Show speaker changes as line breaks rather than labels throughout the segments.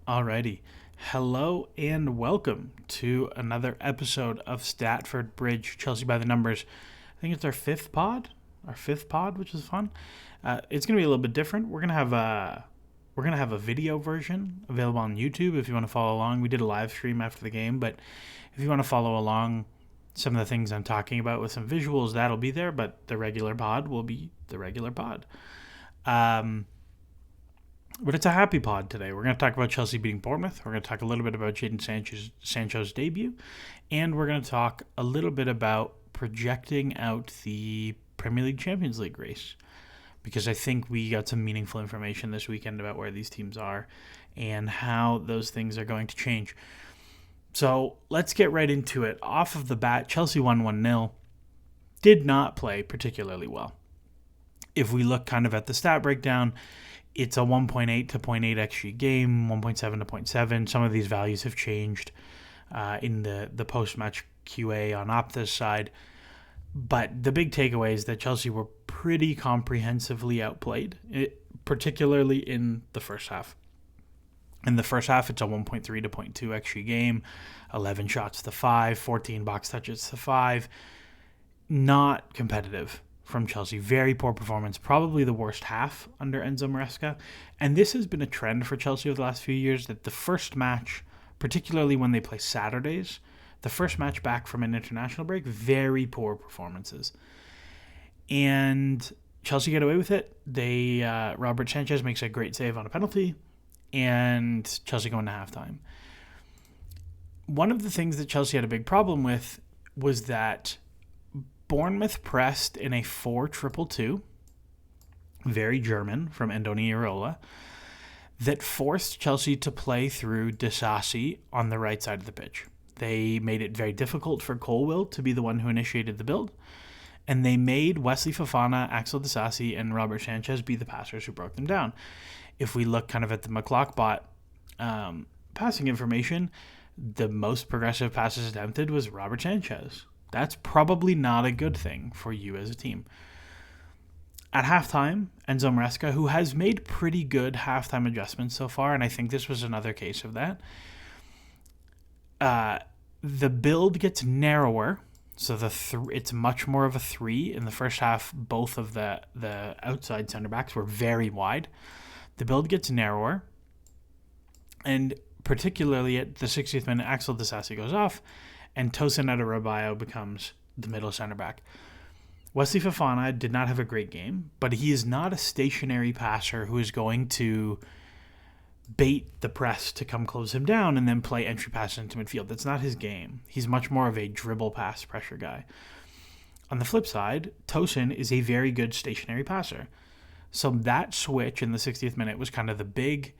Alrighty. Hello and welcome to another episode of Statford Bridge, Chelsea by the Numbers. I think it's our fifth pod, which is fun. It's gonna be a little bit different. We're gonna have a video version available on YouTube if you want to follow along. We did a live stream after the game, but if you want to follow along some of the things I'm talking about with some visuals, that'll be there. But the regular pod will be the regular pod. But it's a happy pod today. We're going to talk about Chelsea beating Bournemouth. We're going to talk a little bit about Jadon Sancho's debut. And we're going to talk a little bit about projecting out the Premier League Champions League race. Because I think we got some meaningful information this weekend about where these teams are and how those things are going to change. So let's get right into it. Off of the bat, Chelsea won 1-0. Did not play particularly well. If we look kind of at the stat breakdown, it's a 1.8 to 0.8 XG game, 1.7 to 0.7. Some of these values have changed in the post-match QA on Opta's side. But the big takeaway is that Chelsea were pretty comprehensively outplayed, particularly in the first half. In the first half, it's a 1.3 to 0.2 XG game, 11 shots to 5, 14 box touches to 5. Not competitive from Chelsea. Very poor performance. Probably the worst half under Enzo Maresca. And this has been a trend for Chelsea over the last few years, that the first match, particularly when they play Saturdays, the first match back from an international break, very poor performances. And Chelsea get away with it. Robert Sanchez makes a great save on a penalty, and Chelsea go into halftime. One of the things that Chelsea had a big problem with was that Bournemouth pressed in a 4-2-2, very German from Andoni Iraola, that forced Chelsea to play through Disasi on the right side of the pitch. They made it very difficult for Colwill to be the one who initiated the build, and they made Wesley Fofana, Axel Disasi, and Robert Sanchez be the passers who broke them down. If we look kind of at the McClockbot passing information, the most progressive passes attempted was Robert Sanchez. That's probably not a good thing for you as a team. At halftime, Enzo Maresca, who has made pretty good halftime adjustments so far, and I think this was another case of that, the build gets narrower, so it's much more of a 3. In the first half, both of the outside center backs were very wide. The build gets narrower, and particularly at the 60th minute, Axel Disasi goes off, and Tosin Adarabioyo becomes the middle center back. Wesley Fofana did not have a great game, but he is not a stationary passer who is going to bait the press to come close him down and then play entry passes into midfield. That's not his game. He's much more of a dribble pass pressure guy. On the flip side, Tosin is a very good stationary passer. So that switch in the 60th minute was kind of the big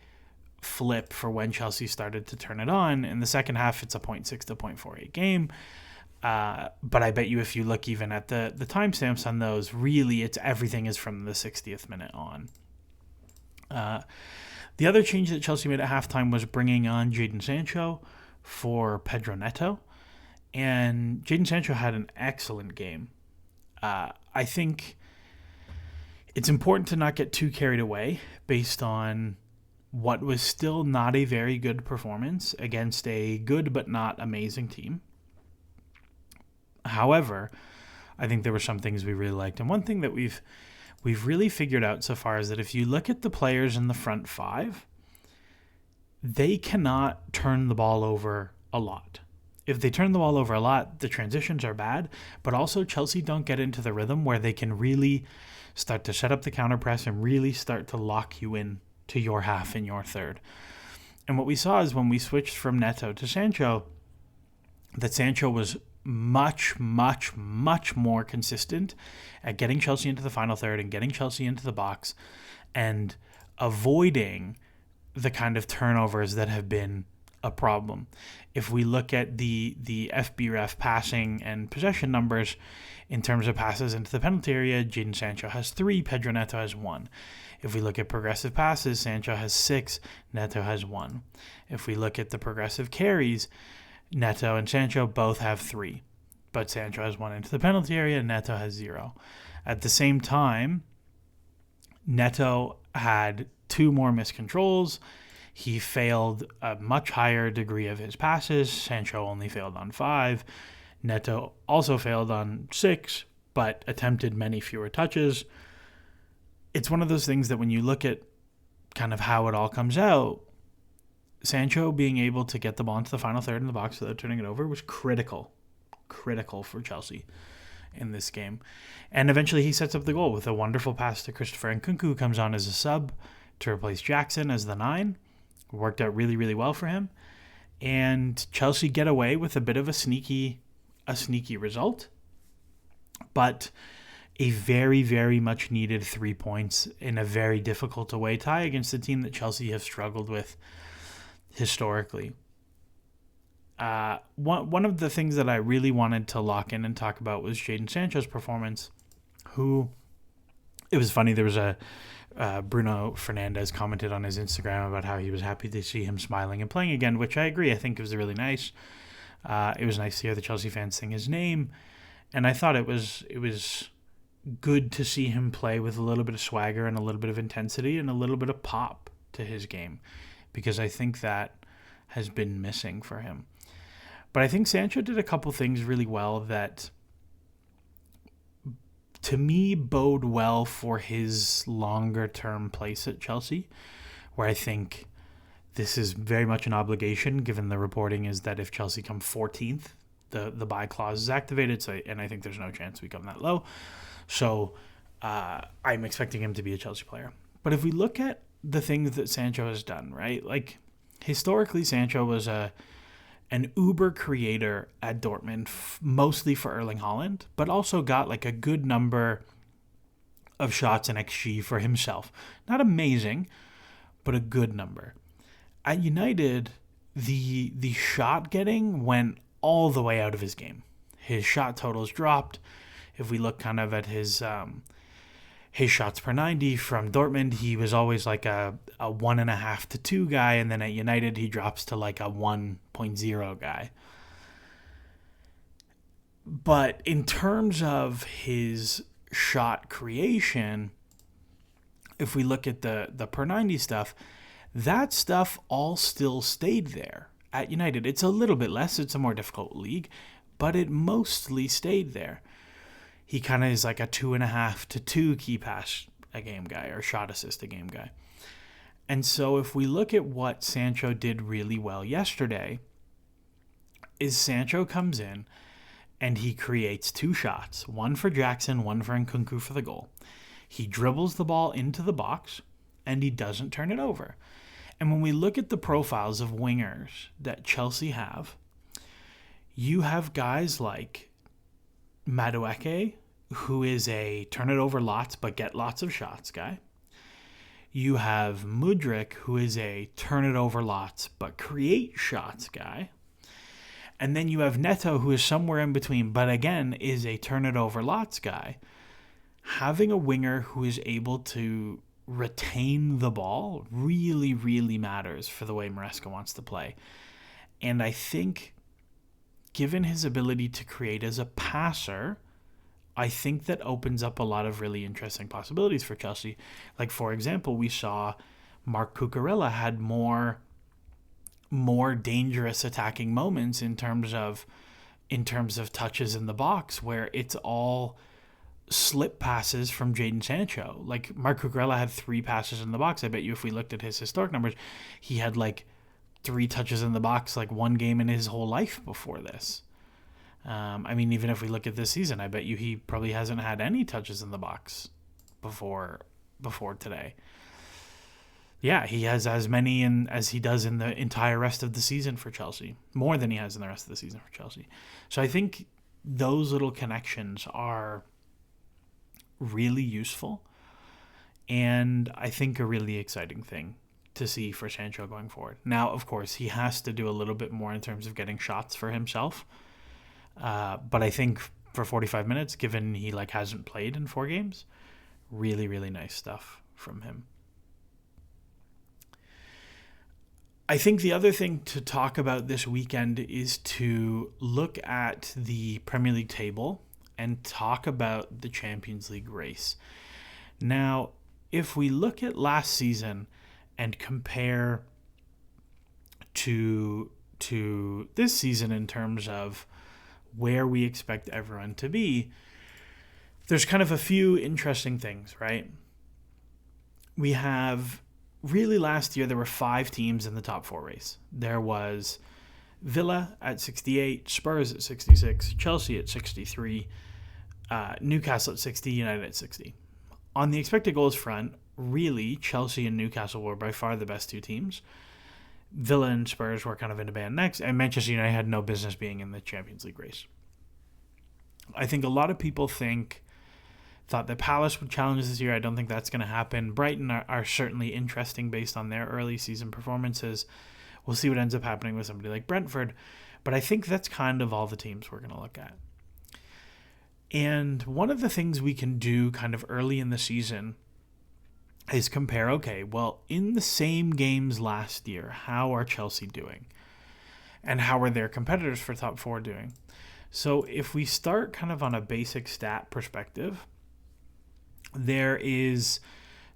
flip for when Chelsea started to turn it on. In the second half, it's a 0.6 to 0.48 game. But I bet you if you look even at the timestamps on those, really everything is from the 60th minute on. The other change that Chelsea made at halftime was bringing on Jadon Sancho for Pedro Neto. And Jadon Sancho had an excellent game. I think it's important to not get too carried away based on what was still not a very good performance against a good but not amazing team. However, I think there were some things we really liked. And one thing that we've really figured out so far is that if you look at the players in the front five, they cannot turn the ball over a lot. If they turn the ball over a lot, the transitions are bad, but also Chelsea don't get into the rhythm where they can really start to set up the counter press and really start to lock you in to your half and your third. And what we saw is when we switched from Neto to Sancho, that Sancho was much, much, much more consistent at getting Chelsea into the final third and getting Chelsea into the box and avoiding the kind of turnovers that have been a problem. If we look at the FBref passing and possession numbers in terms of passes into the penalty area, Jadon Sancho has 3, Pedro Neto has 1. If we look at progressive passes, Sancho has 6, Neto has 1. If we look at the progressive carries, Neto and Sancho both have 3, but Sancho has 1 into the penalty area, Neto has 0. At the same time, Neto had 2 more missed controls. He failed a much higher degree of his passes. Sancho only failed on 5. Neto also failed on 6, but attempted many fewer touches. It's one of those things that when you look at kind of how it all comes out, Sancho being able to get the ball into the final third in the box without turning it over was critical for Chelsea in this game. And eventually he sets up the goal with a wonderful pass to Christopher Nkunku, who comes on as a sub to replace Jackson as the 9. Worked out really, really well for him. And Chelsea get away with a bit of a sneaky result. But a very, very much needed 3 points in a very difficult away tie against a team that Chelsea have struggled with historically. One of the things that I really wanted to lock in and talk about was Jadon Sancho's performance, who, it was funny, there was a Bruno Fernandes commented on his Instagram about how he was happy to see him smiling and playing again, which I agree. I think it was really nice. It was nice to hear the Chelsea fans sing his name, and I thought it was good to see him play with a little bit of swagger and a little bit of intensity and a little bit of pop to his game, because I think that has been missing for him. But I think Sancho did a couple things really well that, to me, bode well for his longer-term place at Chelsea, where I think this is very much an obligation, given the reporting is that if Chelsea come 14th, the buy clause is activated, and I think there's no chance we come that low. So I'm expecting him to be a Chelsea player. But if we look at the things that Sancho has done, right? Like, historically, Sancho was an uber creator at Dortmund, mostly for Erling Haaland, but also got like a good number of shots in XG for himself. Not amazing, but a good number. At United, the shot getting went all the way out of his game. His shot totals dropped. If we look kind of at his shots per 90 from Dortmund, he was always like a 1.5 to 2 guy, and then at United he drops to like a 1.0 guy. But in terms of his shot creation, if we look at the per 90 stuff, that stuff all still stayed there at United. It's a little bit less, it's a more difficult league, but it mostly stayed there. He kind of is like a 2.5 to 2 key pass a game guy, or shot assist a game guy. And so if we look at what Sancho did really well yesterday, is Sancho comes in and he creates 2 shots, one for Jackson, one for Nkunku for the goal. He dribbles the ball into the box and he doesn't turn it over. And when we look at the profiles of wingers that Chelsea have, you have guys like Madueke, who is a turn it over lots but get lots of shots guy. You have Mudryk, who is a turn it over lots but create shots guy. And then you have Neto, who is somewhere in between, but again is a turn it over lots guy. Having a winger who is able to retain the ball really, really matters for the way Maresca wants to play. And I think, given his ability to create as a passer, I think that opens up a lot of really interesting possibilities for Chelsea. Like, for example, we saw Marc Cucurella had more dangerous attacking moments in terms of touches in the box, where it's all slip passes from Jadon Sancho. Like, Marc Cucurella had 3 passes in the box. I bet you if we looked at his historic numbers, he had like 3 touches in the box like one game in his whole life before this. I mean, even if we look at this season, I bet you he probably hasn't had any touches in the box before today. Yeah, he has as many as he does in the entire rest of the season for Chelsea. More than he has in the rest of the season for Chelsea. So I think those little connections are really useful, and I think a really exciting thing to see for Sancho going forward. Now, of course, he has to do a little bit more in terms of getting shots for himself. But I think for 45 minutes, given he hasn't played in 4 games, really, really nice stuff from him. I think the other thing to talk about this weekend is to look at the Premier League table and talk about the Champions League race. Now, if we look at last season and compare to this season in terms of where we expect everyone to be, there's kind of a few interesting things, right? We have, really last year, there were 5 teams in the top 4 race. There was Villa at 68, Spurs at 66, Chelsea at 63, Newcastle at 60, United at 60. On the expected goals front, really, Chelsea and Newcastle were by far the best 2 teams. Villa and Spurs were kind of in a band next, and Manchester United had no business being in the Champions League race. I think a lot of people thought that Palace would challenge this year. I don't think that's going to happen. Brighton are certainly interesting based on their early season performances. We'll see what ends up happening with somebody like Brentford. But I think that's kind of all the teams we're going to look at. And one of the things we can do kind of early in the season is compare, okay, well, in the same games last year, how are Chelsea doing? And how are their competitors for top 4 doing? So if we start kind of on a basic stat perspective, there is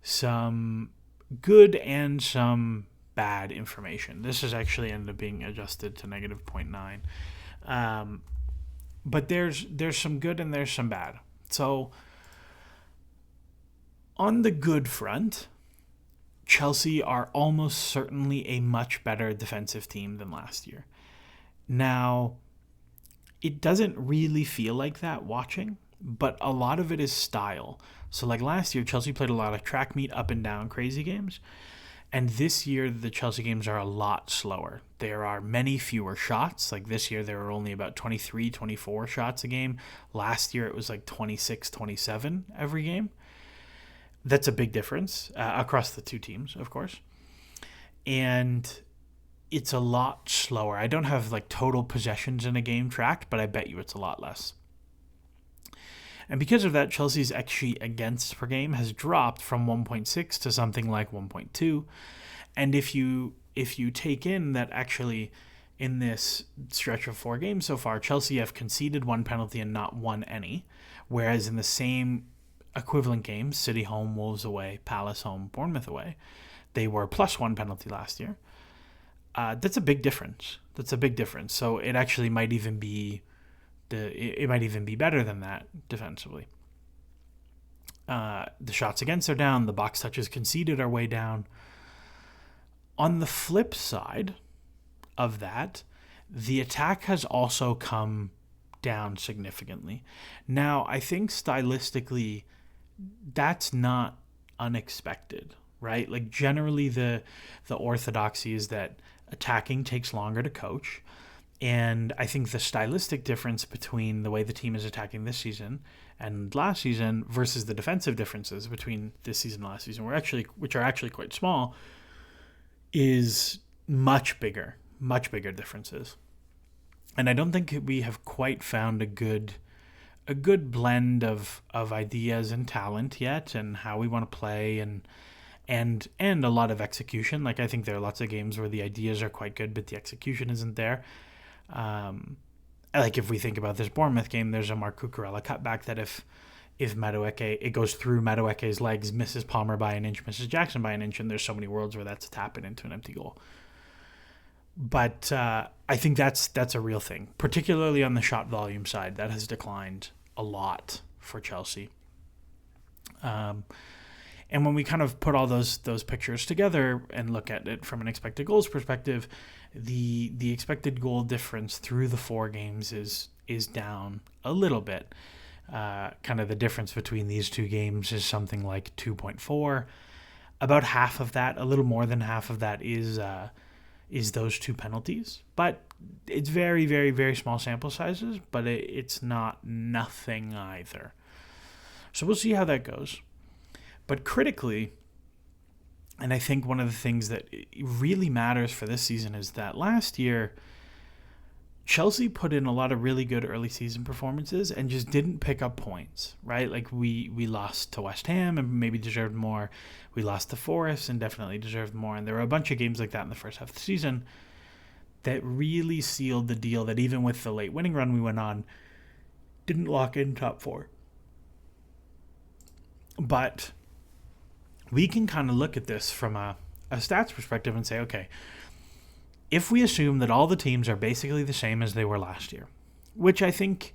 some good and some bad information. This has actually ended up being adjusted to negative 0.9. But there's some good and there's some bad. So on the good front, Chelsea are almost certainly a much better defensive team than last year. Now, it doesn't really feel like that watching, but a lot of it is style. So like last year, Chelsea played a lot of track meet, up and down, crazy games. And this year, the Chelsea games are a lot slower. There are many fewer shots. Like this year, there were only about 23, 24 shots a game. Last year, it was like 26, 27 every game. That's a big difference across the 2 teams, of course. And it's a lot slower. I don't have like total possessions in a game tracked, but I bet you it's a lot less. And because of that, Chelsea's XG against per game has dropped from 1.6 to something like 1.2. And if you take in that actually in this stretch of 4 games so far, Chelsea have conceded 1 penalty and not won any, whereas in the same equivalent games, City home, Wolves away, Palace home, Bournemouth away, they were plus 1 penalty last year. That's a big difference. So it actually might even be better than that defensively. The shots against are down. The box touches conceded are way down. On the flip side of that, the attack has also come down significantly. Now, I think stylistically, that's not unexpected, right? Like generally the orthodoxy is that attacking takes longer to coach. And I think the stylistic difference between the way the team is attacking this season and last season versus the defensive differences between this season and last season, which are actually quite small, is much bigger differences. And I don't think we have quite found a good blend of ideas and talent yet, and how we want to play, and a lot of execution. Like I think there are lots of games where the ideas are quite good, but the execution isn't there. Like if we think about this Bournemouth game, there's a Marc Cucurella cutback that if Madueke, it goes through Madueke's legs, misses Palmer by an inch, misses Jackson by an inch, and there's so many worlds where that's a tap it into an empty goal. But I think that's a real thing, particularly on the shot volume side. That has declined a lot for Chelsea. And when we kind of put all those pictures together and look at it from an expected goals perspective, the expected goal difference through the 4 games is down a little bit. Kind of the difference between these 2 games is something like 2.4. About half of that, a little more than half of that is those 2 penalties. But it's very, very, very small sample sizes, but it's not nothing either. So we'll see how that goes. But critically, and I think one of the things that really matters for this season is that last year, Chelsea put in a lot of really good early season performances and just didn't pick up points, right? Like we lost to West Ham and maybe deserved more. We lost to Forest and definitely deserved more. And there were a bunch of games like that in the first half of the season that really sealed the deal that even with the late winning run we went on, didn't lock in top 4. But we can kind of look at this from a stats perspective and say, okay, if we assume that all the teams are basically the same as they were last year, which I think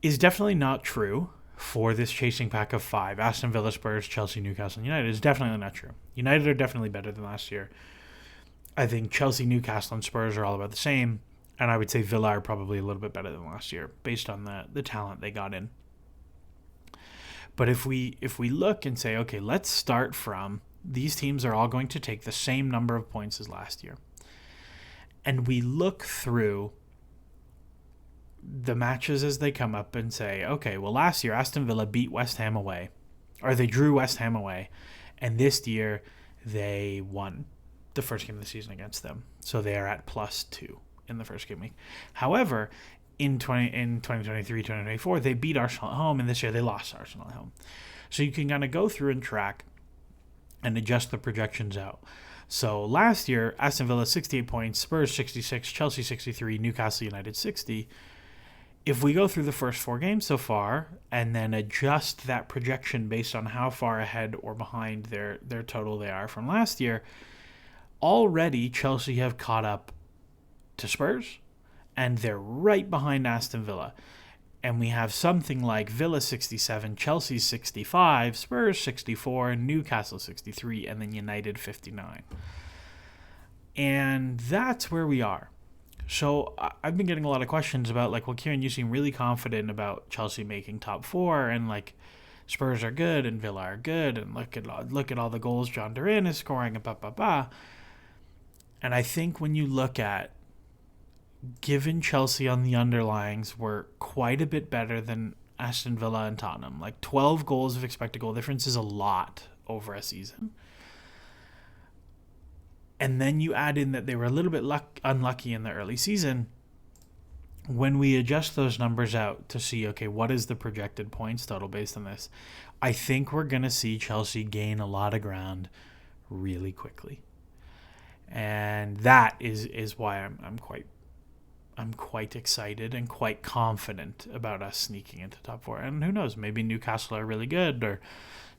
is definitely not true for this chasing pack of 5, Aston Villa, Spurs, Chelsea, Newcastle, and United, is definitely not true. United are definitely better than last year. I think Chelsea, Newcastle, and Spurs are all about the same, and I would say Villa are probably a little bit better than last year based on the talent they got in. But if we look and say, okay, let's start from these teams are all going to take the same number of points as last year, and we look through the matches as they come up and say, okay, well, last year Aston Villa beat West Ham away, or they drew West Ham away, and this year they won the first game of the season against them. So they are at +2 in the first game week. However, in 2023, 2024, they beat Arsenal at home, and this year they lost Arsenal at home. So you can kind of go through and track and adjust the projections out. So last year, Aston Villa 68 points, Spurs 66, Chelsea 63, Newcastle United 60. If we go through the first 4 games so far and then adjust that projection based on how far ahead or behind their total they are from last year, already Chelsea have caught up to Spurs, and they're right behind Aston Villa. And we have something like Villa 67, Chelsea 65, Spurs 64, Newcastle 63, and then United 59. And that's where we are. So I've been getting a lot of questions about, like, well, Kieran, you seem really confident about Chelsea making top 4, and like Spurs are good and Villa are good, and look at all the goals John Duran is scoring, and And I think when you look at, given Chelsea on the underlyings were quite a bit better than Aston Villa and Tottenham, like 12 goals of expected goal difference is a lot over a season. And then you add in that they were a little bit unlucky in the early season. When we adjust those numbers out to see, okay, what is the projected points total based on this, I think we're going to see Chelsea gain a lot of ground really quickly. And that is why I'm quite excited and quite confident about us sneaking into top 4. And who knows, maybe Newcastle are really good or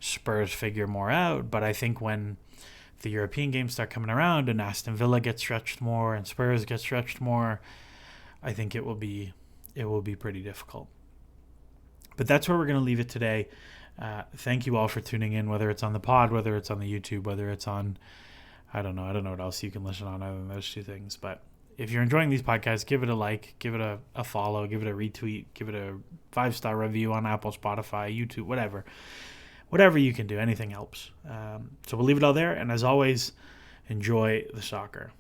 Spurs figure more out. But I think when the European games start coming around and Aston Villa gets stretched more and Spurs get stretched more, I think it will be pretty difficult. But that's where we're going to leave it today. Thank you all for tuning in, whether it's on the pod, whether it's on the YouTube, whether it's on, I don't know what else you can listen on other than those 2 things. But if you're enjoying these podcasts, give it a like, give it a follow, give it a retweet, give it a 5-star review on Apple, Spotify, YouTube, whatever you can do. Anything helps. So we'll leave it all there. And as always, enjoy the soccer.